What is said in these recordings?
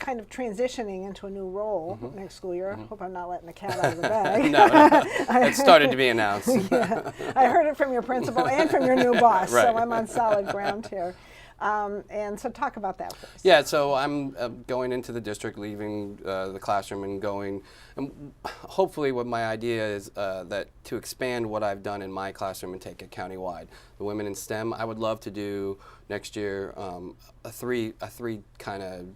kind of transitioning into a new role next school year. Hope I'm not letting the cat out of the bag. No, it started to be announced. Yeah, I heard it from your principal and from your new boss, Right. so I'm on solid ground here. And so talk about that first. Yeah, so I'm going into the district, leaving the classroom and going, and hopefully what my idea is that to expand what I've done in my classroom and take it countywide. The Women in STEM, I would love to do next year a three kind of,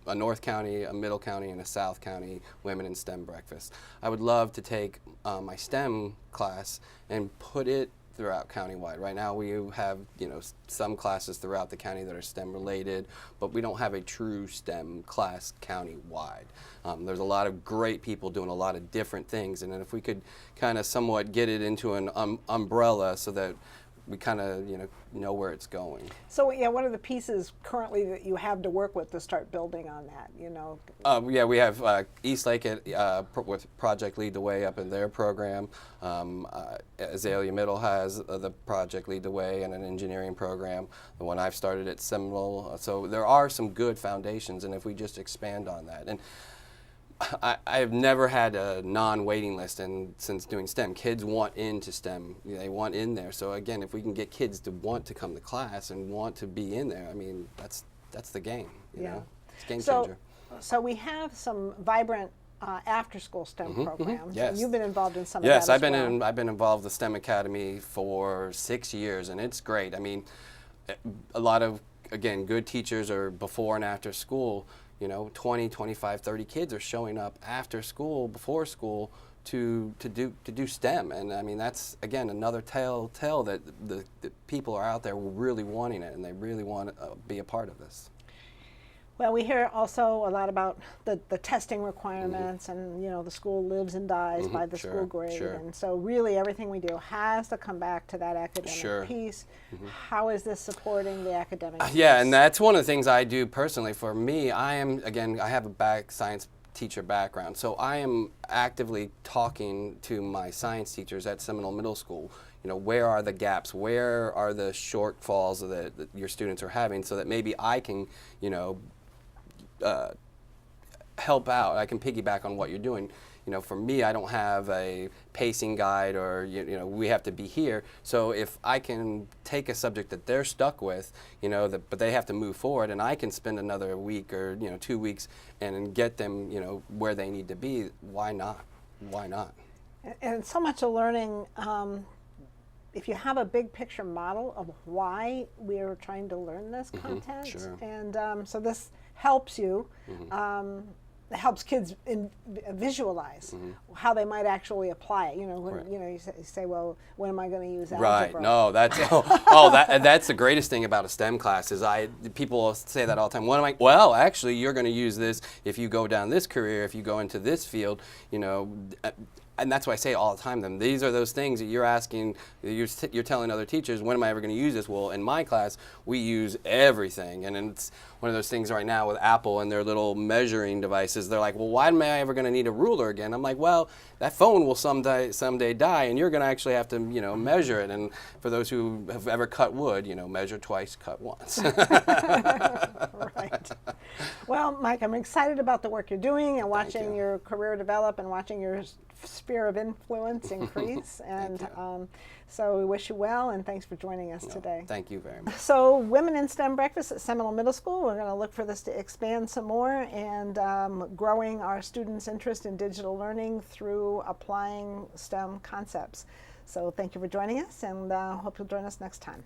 a North County, a Middle County, and a South County Women in STEM breakfast. I would love to take my STEM class and put it throughout countywide. Right now we have, some classes throughout the county that are STEM related, but we don't have a true STEM class countywide. There's a lot of great people doing a lot of different things, and if we could kind of somewhat get it into an umbrella so that we kind of know where it's going. So yeah, what are the pieces currently that you have to work with to start building on that? Yeah, we have East Lake with Project Lead the Way up in their program. Azalea Middle has the Project Lead the Way and an engineering program. The one I've started at Seminole. So there are some good foundations, and if we just expand on that. And I've never had a non-waiting list, and since doing STEM, kids want into STEM. They want in there. So again, if we can get kids to want to come to class and want to be in there, I mean, that's the game. You know? It's a game changer. So we have some vibrant after-school STEM programs. Yes. And you've been involved in some of that as I've been involved with STEM Academy for 6 years, and it's great. I mean, a lot of, again, good teachers are before and after school. 20, 25, 30 kids are showing up after school, before school, to do STEM, and I mean that's again another tell that the people are out there really wanting it, and they really want to be a part of this. Well, we hear also a lot about the testing requirements, and the school lives and dies by the school grade, and so really everything we do has to come back to that academic piece. How is this supporting the academic piece? Yeah, and that's one of the things I do personally. For me, I have a science teacher background, so I am actively talking to my science teachers at Seminole Middle School. Where are the gaps? Where are the shortfalls that your students are having, so that maybe I can, help out. I can piggyback on what you're doing. For me, I don't have a pacing guide, or we have to be here. So if I can take a subject that they're stuck with, but they have to move forward, and I can spend another week or 2 weeks and get them, where they need to be. Why not? Why not? And so much of learning. If you have a big picture model of why we are trying to learn this content, and so this helps you, helps kids visualize how they might actually apply it. When you say, well, when am I going to use algebra? Right. No, that's that's the greatest thing about a STEM class is people say that all the time. Well, actually, you're going to use this if you go down this career, if you go into this field, And that's why I say all the time, these are those things that you're asking, you're telling other teachers, when am I ever going to use this? Well, in my class, we use everything. And it's one of those things right now with Apple and their little measuring devices. They're like, well, why am I ever going to need a ruler again? I'm like, well, that phone will someday die, and you're going to actually have to, measure it. And for those who have ever cut wood, measure twice, cut once. Right. Well, Mike, I'm excited about the work you're doing and watching your career develop and watching your sphere of influence increase. And so we wish you well, and thanks for joining us today. Thank you very much. So Women in STEM Breakfast at Seminole Middle School, we're going to look for this to expand some more, and growing our students' interest in digital learning through applying STEM concepts. So thank you for joining us, and hope you'll join us next time.